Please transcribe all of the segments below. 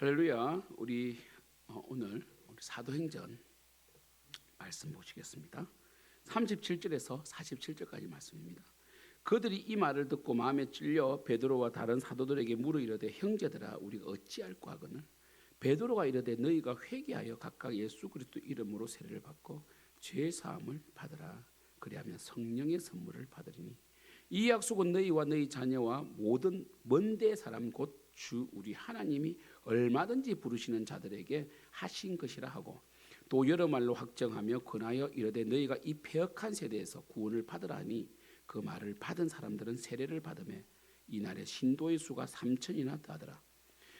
할렐루야. 우리 오늘 사도행전 말씀 보시겠습니다. 37절에서 47절까지 말씀입니다. 그들이 이 말을 듣고 마음에 찔려 베드로와 다른 사도들에게 물어 이르되 형제들아 우리가 어찌할꼬 하거늘 베드로가 이르되 너희가 회개하여 각각 예수 그리스도 이름으로 세례를 받고 죄 사함을 받으라. 그리하면 성령의 선물을 받으리니 이 약속은 너희와 너희 자녀와 모든 먼데 사람 곧 주 우리 하나님이 얼마든지 부르시는 자들에게 하신 것이라 하고 또 여러 말로 확정하며 권하여 이르되 너희가 이 패역한 세대에서 구원을 받으라니 그 말을 받은 사람들은 세례를 받으며 이날에 신도의 수가 3,000이나 더하더라.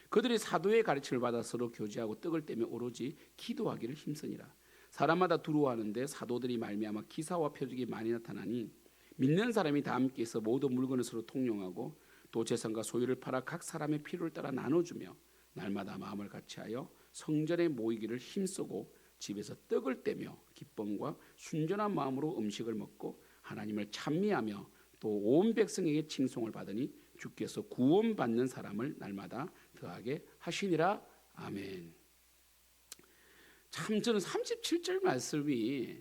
그들이 사도의 가르침을 받아 서로 교제하고 떡을 떼며 오로지 기도하기를 힘쓰니라. 사람마다 두려워하는데 사도들이 말미암아 기사와 표적이 많이 나타나니 믿는 사람이 다 함께 있어 모든 물건을 서로 통용하고 또 재산과 소유를 팔아 각 사람의 필요를 따라 나눠주며 날마다 마음을 같이하여 성전에 모이기를 힘쓰고 집에서 떡을 떼며 기쁨과 순전한 마음으로 음식을 먹고 하나님을 찬미하며 또 온 백성에게 칭송을 받으니 주께서 구원받는 사람을 날마다 더하게 하시니라. 아멘. 참 저는 37절 말씀이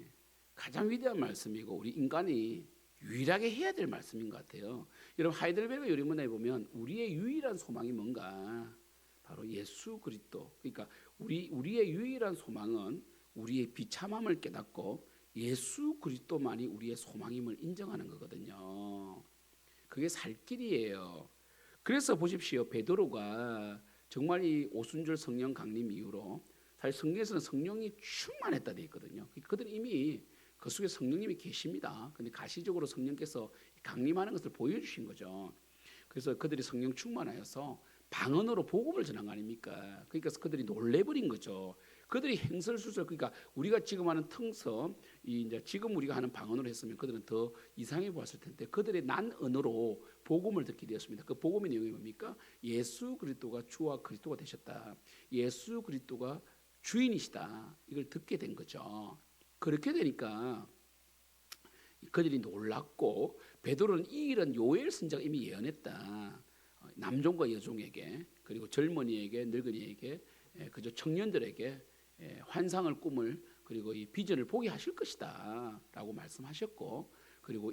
가장 위대한 말씀이고 우리 인간이 유일하게 해야 될 말씀인 것 같아요. 여러분 하이델베르그 요리문화에 보면 우리의 유일한 소망이 뭔가 바로 예수 그리스도. 그러니까 우리의 유일한 소망은 우리의 비참함을 깨닫고 예수 그리스도만이 우리의 소망임을 인정하는 거거든요. 그게 살 길이에요. 그래서 보십시오. 베드로가 정말 이 오순절 성령 강림 이후로 사실 성경에서는 성령이 충만했다 되어 있거든요. 그들은 이미 그 속에 성령님이 계십니다. 근데 가시적으로 성령께서 강림하는 것을 보여주신 거죠. 그래서 그들이 성령 충만하여서 방언으로 복음을 전한 거 아닙니까? 그러니까 그들이 놀래버린 거죠. 그들이 행설수설, 그러니까 우리가 지금 하는 텅서, 이제 지금 우리가 하는 방언으로 했으면 그들은 더 이상해 보았을 텐데 그들의 난 언어로 복음을 듣게 되었습니다. 그 복음의 내용이 뭡니까? 예수 그리스도가 주와 그리스도가 되셨다. 예수 그리스도가 주인이시다. 이걸 듣게 된 거죠. 그렇게 되니까 그들이 놀랐고 베드로는 이 일은 요엘 선지자가 이미 예언했다. 남종과 여종에게 그리고 젊은이에게 늙은이에게 그저 청년들에게 환상을 꿈을 그리고 이 비전을 보게 하실 것이다 라고 말씀하셨고 그리고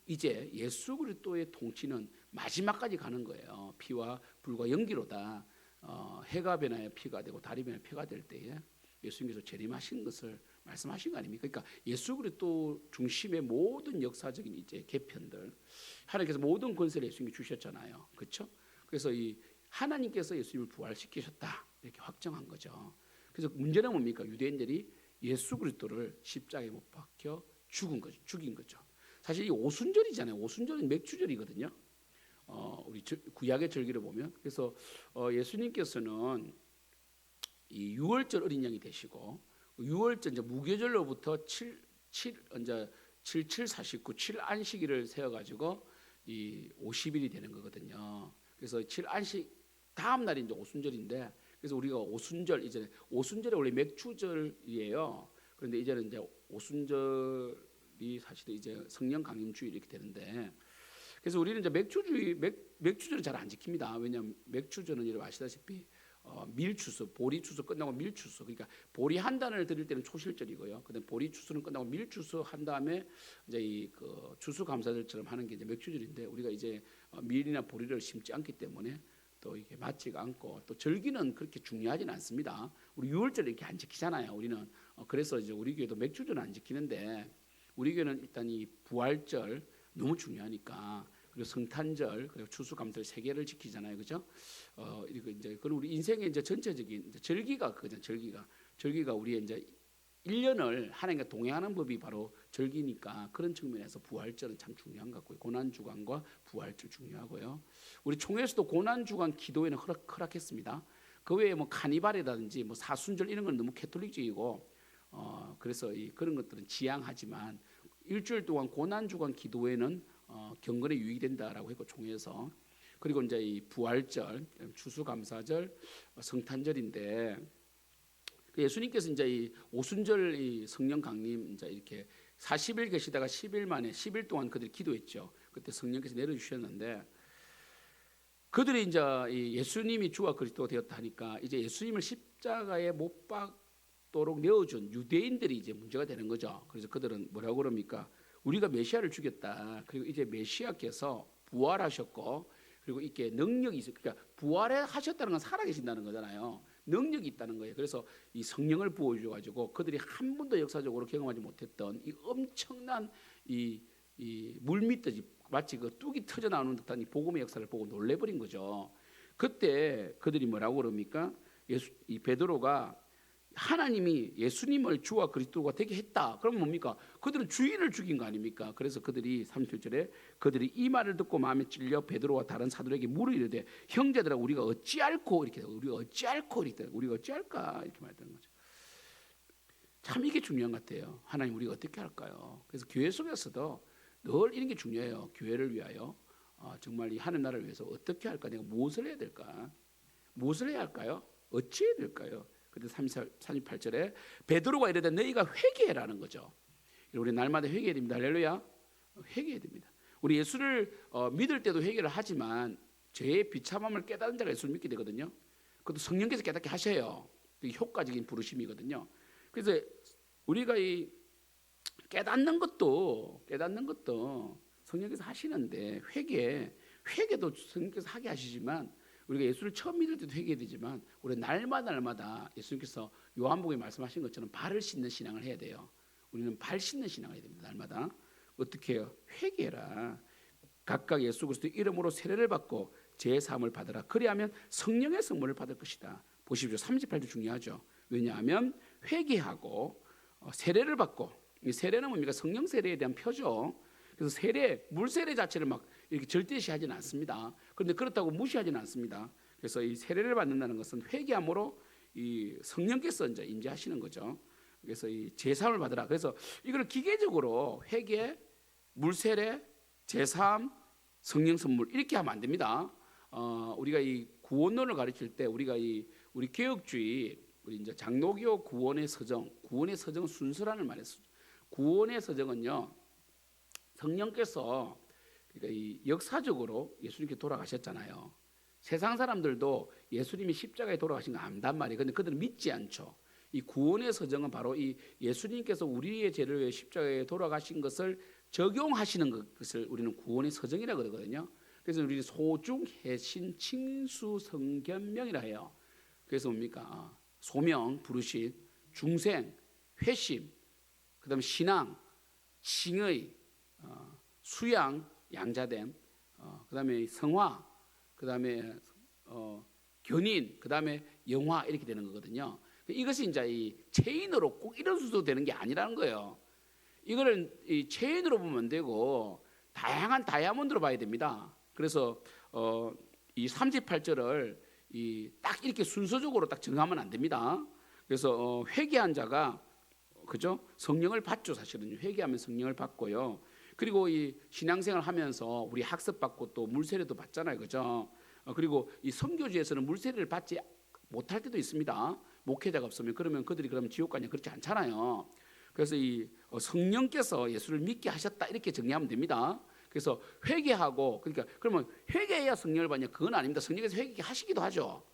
이제 예수 그리스도의 통치는 마지막까지 가는 거예요. 피와 불과 연기로다. 해가 변하여 피가 되고 달이 변하여 피가 될 때에 예수님께서 재림하신 것을 말씀하신 거 아닙니까? 그러니까 예수 그리스도 중심의 모든 역사적인 이제 개편들 하나님께서 모든 권세를 예수님이 주셨잖아요. 그렇죠? 그래서 이 하나님께서 예수님을 부활시키셨다 이렇게 확정한 거죠. 그래서 문제는 뭡니까? 유대인들이 예수 그리스도를 십자가에 못 박혀 죽인 거죠. 사실 이 오순절이잖아요. 오순절은 맥주절이거든요. 우리 구약의 절기를 보면 그래서 예수님께서는 이 6월절 어린 양이 되시고 6월절 이제 무교절로부터 7749 7안식일을 세워 가지고 이 50일이 되는 거거든요. 그래서 7안식 다음 날이 이제 오순절인데 그래서 우리가 오순절 이제 오순절이 원래 맥주절이에요. 그런데 이제는 이제 오순절이 사실 이제 성령 강림 주일 이렇게 되는데 그래서 우리는 이제 맥주절을 잘 안 지킵니다. 왜냐하면 맥주절은 여러분 아시다시피 밀추수, 보리추수 끝나고 밀추수. 그러니까 보리 한 단을 드릴 때는 초실절이고요. 그다음 보리추수는 끝나고 밀추수 한 다음에 이제 이 그 추수감사절처럼 하는 게 이제 맥주절인데 우리가 이제 밀이나 보리를 심지 않기 때문에 또 이게 맞지가 않고 또 절기는 그렇게 중요하지는 않습니다. 우리 6월절 이렇게 안 지키잖아요. 우리는 그래서 이제 우리 교회도 맥주절은 안 지키는데 우리 교회는 일단 이 부활절 너무 중요하니까. 그리고 성탄절 그리고 추수감사절 세 개를 지키잖아요, 그죠? 이거 이제 그런 우리 인생의 이제 전체적인 이제 절기가 그거죠. 절기가 우리의 이제 1년을 하나님과 동행하는 법이 바로 절기니까 그런 측면에서 부활절은 참 중요한 것 같고요. 고난주간과 부활절 중요하고요. 우리 총회에서도 고난주간 기도회는 허락했습니다. 그 외에 뭐 카니발이라든지 뭐 사순절 이런 건 너무 캐톨릭적이고 그래서 그런 것들은 지양하지만 일주일 동안 고난주간 기도회는 경건에 유익이 된다라고 했고 총회에서 그리고 이제 이 부활절, 추수감사절, 성탄절인데 예수님께서 이제 이 오순절 이 성령 강림 이제 이렇게 40일 계시다가 10일 만에 10일 동안 그들이 기도했죠. 그때 성령께서 내려주셨는데 그들이 이제 이 예수님이 주와 그리스도가 되었다 하니까 이제 예수님을 십자가에 못 박도록 내어준 유대인들이 이제 문제가 되는 거죠. 그래서 그들은 뭐라고 그럽니까? 우리가 메시아를 죽였다. 그리고 이제 메시아께서 부활하셨고 그리고 이게 능력이 있어. 그러니까 부활하셨다는 건 살아계신다는 거잖아요. 능력이 있다는 거예요. 그래서 이 성령을 부어줘 가지고 그들이 한 번도 역사적으로 경험하지 못했던 이 엄청난 이 물밑듯이 마치 그 뚝이 터져 나오는 듯한 이 복음의 역사를 보고 놀래버린 거죠. 그때 그들이 뭐라고 그럽니까? 이 베드로가 하나님이 예수님을 주와 그리스도가 되게 했다. 그러면 뭡니까? 그들은 주인을 죽인 거 아닙니까? 그래서 그들이 37절에 그들이 이 말을 듣고 마음에 찔려 베드로와 다른 사도에게 물어 이르되 형제들아 우리가 어찌할꼬 이렇게 우리가 어찌할꼬 이렇게 우리가 어찌할까 이렇게 말했다는 거죠. 참 이게 중요한 것 같아요. 하나님 우리가 어떻게 할까요? 그래서 교회 속에서도 늘 이런 게 중요해요. 교회를 위하여 정말 이 하늘 나라를 위해서 어떻게 할까? 내가 무엇을 해야 될까? 무엇을 해야 할까요? 어찌 해야 될까요? 그때 38절에 베드로가 이르되 너희가 회개해라는 거죠. 우리 날마다 회개해야 됩니다. 할렐루야. 회개해야 됩니다. 우리 예수를 믿을 때도 회개를 하지만 죄의 비참함을 깨달은 자가 예수를 믿게 되거든요. 그것도 성령께서 깨닫게 하셔요. 그게 효과적인 부르심이거든요. 그래서 우리가 이 깨닫는 것도 성령께서 하시는데 회개도 성령께서 하게 하시지만 우리가 예수를 처음 믿을 때도 회개해야 되지만 우리 날마다 예수님께서 요한복음에 말씀하신 것처럼 발을 씻는 신앙을 해야 돼요. 우리는 발 씻는 신앙을 해야 됩니다. 날마다. 어떻게 해요? 회개해라. 각각 예수 그리스도의 이름으로 세례를 받고 죄 사함을 받으라. 그리하면 성령의 선물을 받을 것이다. 보십시오. 38도 중요하죠. 왜냐하면 회개하고 세례를 받고 이 세례는 뭡니까? 성령 세례에 대한 표죠. 그래서 물 세례 자체를 막 이렇게 절대시하지는 않습니다. 그런데 그렇다고 무시하지는 않습니다. 그래서 이 세례를 받는다는 것은 회개함으로 이 성령께서 이제 임재하시는 거죠. 그래서 이 제사함을 받으라. 그래서 이걸 기계적으로 회개, 물 세례, 제사함, 성령 선물 이렇게 하면 안 됩니다. 우리가 이 구원론을 가르칠 때 우리 개혁주의 우리 이제 장로교 구원의 서정은 순서라는 말이었어요. 구원의 서정은요. 성령께서 그러니까 이 역사적으로 예수님께 돌아가셨잖아요. 세상 사람들도 예수님이 십자가에 돌아가신 거 안단 말이에요. 근데 그들은 믿지 않죠. 이 구원의 서정은 바로 이 예수님께서 우리의 죄를 위해 십자가에 돌아가신 것을 적용하시는 것을 우리는 구원의 서정이라고 그러거든요. 그래서 우리는 소중, 해신, 칭수, 성견명이라 해요. 그래서 뭡니까? 소명, 부르심, 중생, 회심, 그다음에 신앙, 칭의, 수양, 양자됨, 그다음에 성화, 그다음에 견인, 그다음에 영화 이렇게 되는 거거든요. 이것이 이제 이 체인으로 꼭 이런 순서로 되는 게 아니라는 거예요. 이거를 이 체인으로 보면 안 되고 다양한 다이아몬드로 봐야 됩니다. 그래서 이 38절을 딱 이렇게 순서적으로 딱 정하면 안 됩니다. 그래서 회개한 자가 그죠? 성령을 받죠. 사실은 회개하면 성령을 받고요. 그리고 이 신앙생활 하면서 우리 학습받고 또 물세례도 받잖아요, 그죠? 그리고 이 선교지에서는 물세례를 받지 못할 때도 있습니다. 목회자가 없으면 그러면 그들이 그러면 지옥 가냐 그렇지 않잖아요. 그래서 이 성령께서 예수를 믿게 하셨다 이렇게 정리하면 됩니다. 그래서 회개하고 그러니까 그러면 회개해야 성령을 받냐 그건 아닙니다. 성령께서 회개하시기도 하죠.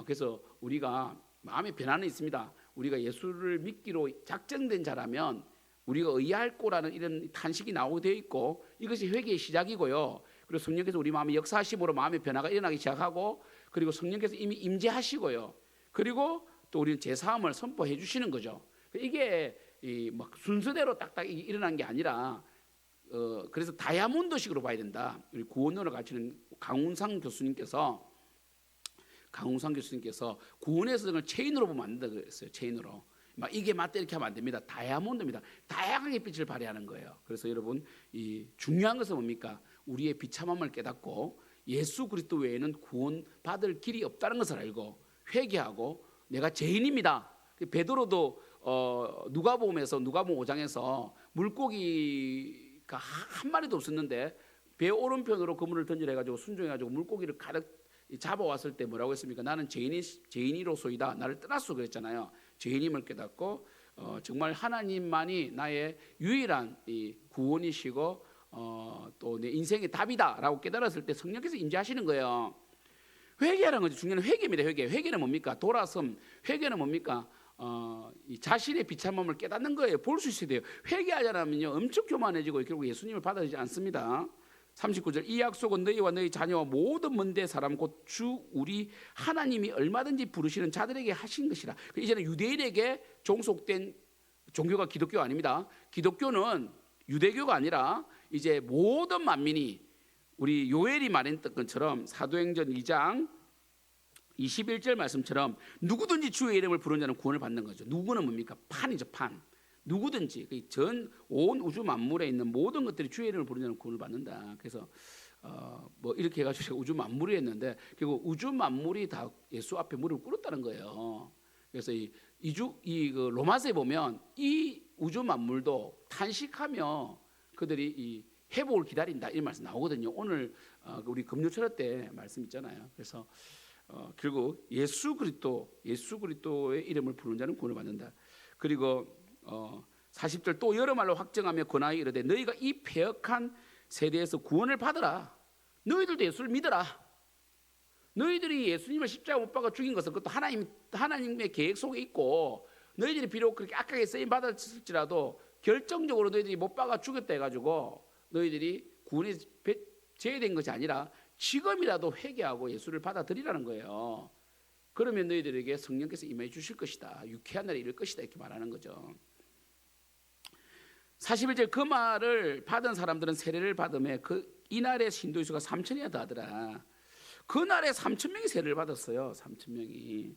그래서 우리가 마음의 변화는 있습니다. 우리가 예수를 믿기로 작정된 자라면 우리가 의할 거라는 이런 탄식이 나오게 되어 있고 이것이 회개의 시작이고요. 그리고 성령께서 우리 마음에 역사하심으로 마음의 변화가 일어나기 시작하고 그리고 성령께서 이미 임재하시고요. 그리고 또 우리는 제사함을 선포해 주시는 거죠. 이게 막 순서대로 딱딱 일어난 게 아니라 그래서 다이아몬드식으로 봐야 된다. 우리 구원론을 가르치는 강훈상 교수님께서 구원의 서정을 체인으로 보면 안 된다 그랬어요. 체인으로. 막 이게 맞다 이렇게 하면 안 됩니다. 다이아몬드입니다. 다양하게 빛을 발휘하는 거예요. 그래서 여러분 이 중요한 것은 뭡니까? 우리의 비참함을 깨닫고 예수 그리스도 외에는 구원받을 길이 없다는 것을 알고 회개하고 내가 죄인입니다. 베드로도 누가복음에서 누가복음 5장에서 물고기가 한 마리도 없었는데 배 오른편으로 그물을 던지려 해가지고 순종해가지고 물고기를 가득 잡아왔을 때 뭐라고 했습니까? 나는 죄인이로소이다. 나를 떠났소 그랬잖아요. 죄인임을 깨닫고 정말 하나님만이 나의 유일한 이 구원이시고 또 내 인생의 답이다라고 깨달았을 때 성령께서 임재하시는 거예요. 회개하는 거죠. 중요한 회개입니다. 회개는 뭡니까? 돌아섬. 회개는 뭡니까? 이 자신의 비참함을 깨닫는 거예요. 볼 수 있어야 돼요. 회개하지 않으면요 엄청 교만해지고 결국 예수님을 받아들이지 않습니다. 39절 이 약속은 너희와 너희 자녀와 모든 먼데 사람 곧 주 우리 하나님이 얼마든지 부르시는 자들에게 하신 것이라. 이제는 유대인에게 종속된 종교가 기독교 아닙니다. 기독교는 유대교가 아니라 이제 모든 만민이 우리 요엘이 말했던 것처럼 사도행전 2장 21절 말씀처럼 누구든지 주의 이름을 부르는 자는 구원을 받는 거죠. 누구는 뭡니까? 판이죠. 판. 누구든지 전 온 우주 만물에 있는 모든 것들이 주의 이름을 부르는 자는 구원을 받는다. 그래서 뭐 이렇게 해가지고 우주 만물이 했는데 결국 우주 만물이 다 예수 앞에 무릎을 꿇었다는 거예요. 그래서 그 로마서에 보면 이 우주 만물도 탄식하며 그들이 이 회복을 기다린다 이런 말씀 나오거든요. 오늘 우리 금요철학 때 말씀 있잖아요. 그래서 결국 예수 그리스도의 이름을 부르는 자는 구원을 받는다. 그리고 40절 또 여러 말로 확정하며 권하여 이르되 너희가 이 패역한 세대에서 구원을 받으라. 너희들도 예수를 믿어라. 너희들이 예수님을 십자가 못 박아 죽인 것은 그것도 하나님의 계획 속에 있고 너희들이 비록 그렇게 악하게 쓰임 받았을지라도 결정적으로 너희들이 못 박아 죽였다 해가지고 너희들이 구원에 제외된 것이 아니라 지금이라도 회개하고 예수를 받아들이라는 거예요. 그러면 너희들에게 성령께서 임해 주실 것이다. 유쾌한 날이 이를 것이다. 이렇게 말하는 거죠. 41절 그 말을 받은 사람들은 세례를 받음에 이날의 신도의 수가 3천이나 더하더라. 그날에 3,000명이 세례를 받았어요. 3,000명이.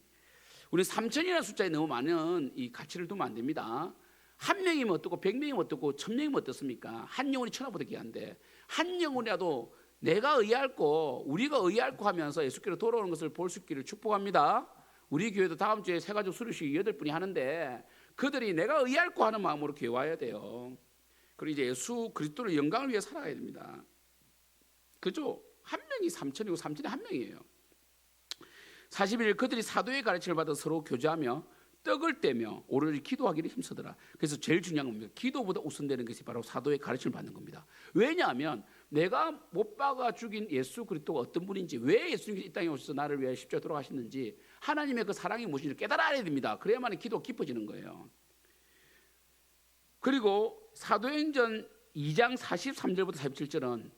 우리 3천이라는 숫자에 너무 많은 이 가치를 두면 안 됩니다. 한 명이면 어떻고 100명이면 어떻고 1,000명이면 어떻습니까? 한 영혼이 천하보다 귀한데 한 영혼이라도 내가 의뢰할고 우리가 의뢰할고 하면서 예수께로 돌아오는 것을 볼 수 있기를 축복합니다. 우리 교회도 다음 주에 새가족 수료식 8분이 하는데 그들이 내가 의뢰할고 하는 마음으로 교회 와야 돼요. 그리고 이제 예수 그리스도의 영광을 위해 살아가야 됩니다. 그죠? 한 명이 3천이고 3천이 한 명이에요. 41일 그들이 사도의 가르침을 받아 서로 교제하며 떡을 떼며 오로지 기도하기를 힘쓰더라. 그래서 제일 중요한 겁니다. 기도보다 우선되는 것이 바로 사도의 가르침을 받는 겁니다. 왜냐하면 내가 못 박아 죽인 예수 그리스도가 어떤 분인지, 왜 예수님이 이 땅에 오셔서 나를 위해 십자가에 돌아가셨는지 하나님의 그 사랑이 무엇인지 깨달아야 됩니다. 그래야만 기도가 깊어지는 거예요. 그리고 사도행전 2장 43절부터 47절은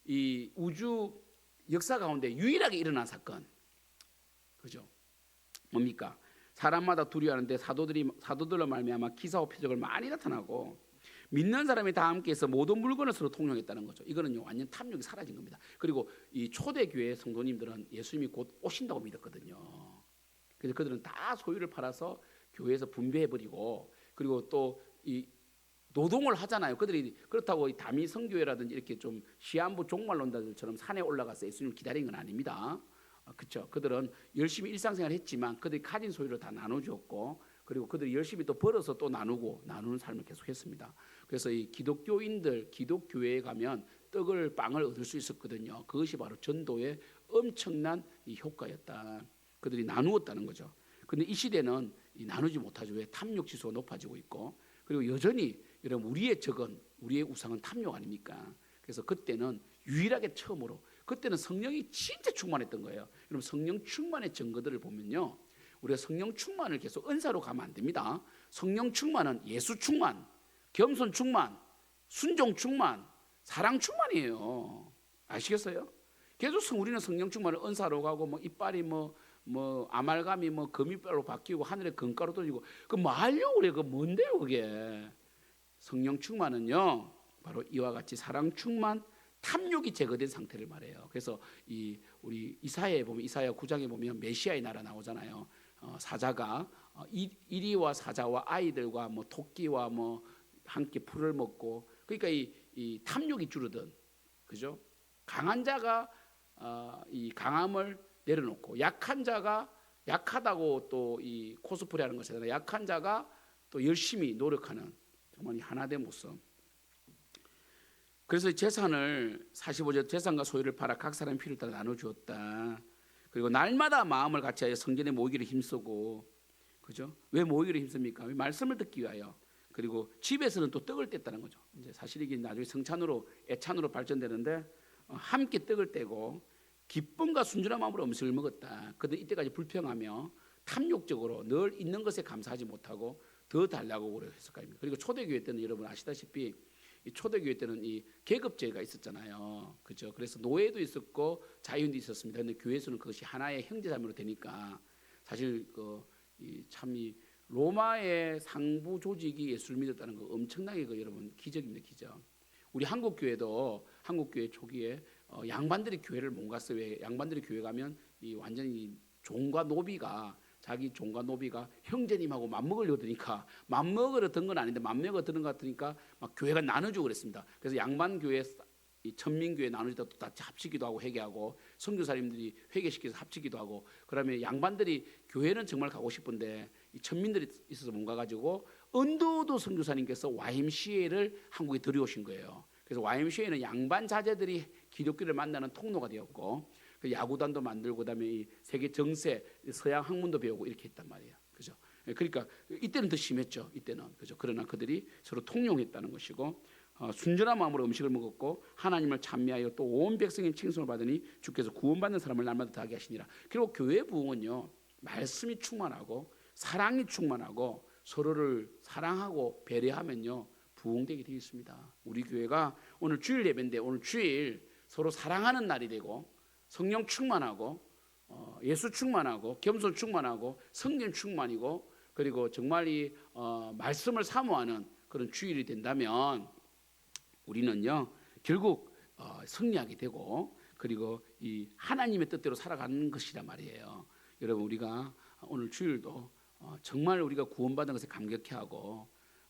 이 우주 역사 가운데 유일하게 일어난 사건, 그죠? 뭡니까? 사람마다 두려워하는데 사도들로 말미암아 기사와 표적을 많이 나타나고 믿는 사람이 다 함께해서 모든 물건을 서로 통용했다는 거죠. 이거는요 완전 탐욕이 사라진 겁니다. 그리고 이 초대교회 성도님들은 예수님이 곧 오신다고 믿었거든요. 그래서 그들은 다 소유를 팔아서 교회에서 분배해버리고 그리고 또 이 노동을 하잖아요. 그들이 그렇다고 이 다미 성교회라든지 이렇게 좀 시한부 종말론자들처럼 산에 올라가서 예수님을 기다리는 건 아닙니다. 그렇죠. 그들은 열심히 일상생활을 했지만 그들이 가진 소유를 다 나눠주었고 그리고 그들이 열심히 또 벌어서 또 나누는 삶을 계속했습니다. 그래서 이 기독교인들 기독교회에 가면 빵을 얻을 수 있었거든요. 그것이 바로 전도의 엄청난 이 효과였다. 그들이 나누었다는 거죠. 그런데 이 시대는 나누지 못하죠. 왜? 탐욕 지수가 높아지고 있고 그리고 여전히 여러분 우리의 우상은 탐욕 아닙니까? 그래서 그때는 유일하게 처음으로 그때는 성령이 진짜 충만했던 거예요. 여러분 성령 충만의 증거들을 보면요. 우리가 성령 충만을 계속 은사로 가면 안 됩니다. 성령 충만은 예수 충만, 겸손 충만, 순종 충만, 사랑 충만이에요. 아시겠어요? 계속 우리는 성령 충만을 은사로 가고 뭐 이빨이 뭐 아말감이 금이빨로 바뀌고 하늘에 금가루 떨어지고 그 뭐 하려고 그래? 그 뭔데요 그게? 성령 충만은요 바로 이와 같이 사랑 충만, 탐욕이 제거된 상태를 말해요. 그래서 우리 이사야에 보면 이사야 9장에 보면 메시아의 나라 나오잖아요. 사자가 이리와 사자와 아이들과 뭐 토끼와 뭐 함께 풀을 먹고 그러니까 이 탐욕이 줄어든 그죠? 강한 자가 이 강함을 내려놓고 약한 자가 약하다고 또 이 코스프레하는 것이잖아요. 약한 자가 또 열심히 노력하는 정말 하나된 모습. 그래서 재산을 45절 재산과 소유를 팔아 각 사람의 필요를 따라 나눠주었다. 그리고 날마다 마음을 같이하여 성전에 모이기를 힘쓰고 그죠? 왜 모이기를 힘씁니까? 왜 말씀을 듣기 위하여. 그리고 집에서는 또 떡을 뗐다는 거죠. 이제 사실 이게 나중에 성찬으로 애찬으로 발전되는데 함께 떡을 떼고 기쁨과 순전한 마음으로 음식을 먹었다. 그들 이때까지 불평하며 탐욕적으로 늘 있는 것에 감사하지 못하고 더 달라고 했을 거입니다. 그리고 초대교회 때는 여러분 아시다시피 이 초대교회 때는 이 계급제가 있었잖아요. 그죠? 그래서 노예도 있었고 자유인도 있었습니다. 근데 교회에서는 그것이 하나의 형제자매로 되니까 사실 이 로마의 상부 조직이 예수를 믿었다는 거 엄청나게 여러분 기적입니다, 기적. 우리 한국 교회도 한국 교회 초기에 양반들이 교회를 못 갔어요. 왜? 양반들이 교회 가면 이 완전히 종과 노비가 자기 종과 노비가 형제님하고 맘먹으려고 드니까 맘먹으러 든 건 아닌데 맘먹으러 드는 것 같으니까 막 교회가 나눠주고 그랬습니다. 그래서 양반 교회, 이 천민교회 나누다 또 다 합치기도 하고 회개하고 선교사님들이 회개시켜서 합치기도 하고 그다음에 양반들이 교회는 정말 가고 싶은데 이 천민들이 있어서 못 가가지고 언도도 선교사님께서 YMCA를 한국에 들여오신 거예요. 그래서 YMCA는 양반 자제들이 기독교를 만나는 통로가 되었고 그 야구단도 만들고 그다음에 이 세계 정세, 서양 학문도 배우고 이렇게 했단 말이에요. 그죠? 그러니까 이때는 더 심했죠. 이때는 그죠? 그러나 그들이 서로 통용했다는 것이고 순전한 마음으로 음식을 먹었고 하나님을 찬미하여 또 온 백성의 칭송을 받으니 주께서 구원받는 사람을 날마다 더하게 하시니라. 그리고 교회 부흥은요 말씀이 충만하고 사랑이 충만하고 서로를 사랑하고 배려하면요 부흥되게 되어 있습니다. 우리 교회가 오늘 주일 예배인데 오늘 주일 서로 사랑하는 날이 되고 성령 충만하고 예수 충만하고 겸손 충만하고 성령 충만이고 그리고 정말 이 말씀을 사모하는 그런 주일이 된다면 우리는요 결국 승리하게 되고 그리고 이 하나님의 뜻대로 살아가는 것이란 말이에요. 여러분 우리가 오늘 주일도 정말 우리가 구원받은 것에 감격해하고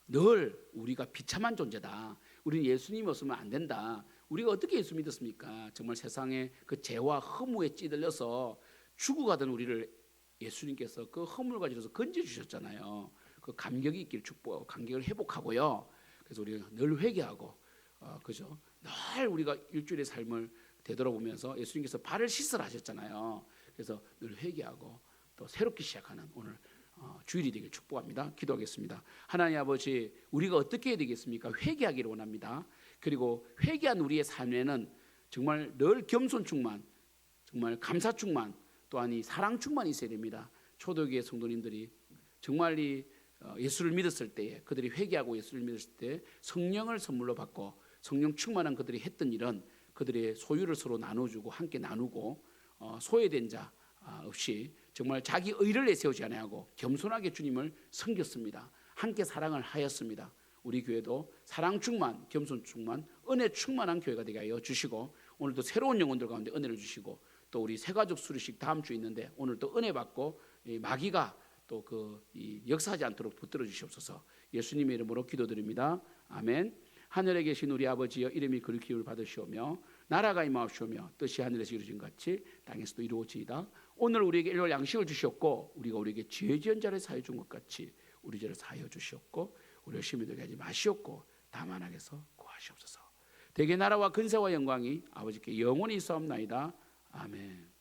늘 우리가 비참한 존재다. 우리는 예수님 없으면 안 된다. 우리가 어떻게 예수 믿었습니까? 정말 세상에 그 죄와 허무에 찌들려서 죽어가던 우리를 예수님께서 그 허물을 가지고서 건져주셨잖아요. 그 감격이 있기를 축복하고 감격을 회복하고요. 그래서 우리가 늘 회개하고 그죠? 늘 우리가 일주일의 삶을 되돌아보면서 예수님께서 발을 씻으라 하셨잖아요. 그래서 늘 회개하고 또 새롭게 시작하는 오늘 주일이 되길 축복합니다. 기도하겠습니다. 하나님 아버지 우리가 어떻게 해야 되겠습니까? 회개하기를 원합니다. 그리고 회개한 우리의 삶에는 정말 늘 겸손 충만 정말 감사 충만 또한 이 사랑 충만이 있어야 됩니다. 초대교회 성도님들이 정말 이 예수를 믿었을 때에 그들이 회개하고 예수를 믿었을 때 성령을 선물로 받고 성령 충만한 그들이 했던 일은 그들의 소유를 서로 나눠주고 함께 나누고 소외된 자 없이 정말 자기 의를 내세우지 아니하고 겸손하게 주님을 섬겼습니다. 함께 사랑을 하였습니다. 우리 교회도 사랑 충만, 겸손 충만, 은혜 충만한 교회가 되게 하여 주시고 오늘도 새로운 영혼들 가운데 은혜를 주시고 또 우리 새가족 수리식 다음 주 있는데 오늘 또 은혜 받고 마귀가 또 역사하지 않도록 붙들어 주시옵소서. 예수님의 이름으로 기도드립니다. 아멘. 하늘에 계신 우리 아버지여 이름이 그렇게 기름을 받으시오며 나라가 임하옵시오며 뜻이 하늘에서 이루어진 같이 땅에서도 이루어지이다. 오늘 우리에게 일용할 양식을 주셨고 우리가 우리에게 죄 지은 자를 사하여 준 것 같이 우리 죄를 사하여 주시옵고 우리 열심히 되게 하지 마시옵고 다만 악에서 구하시옵소서. 대개 나라와 근세와 영광이 아버지께 영원히 있사옵나이다. 아멘.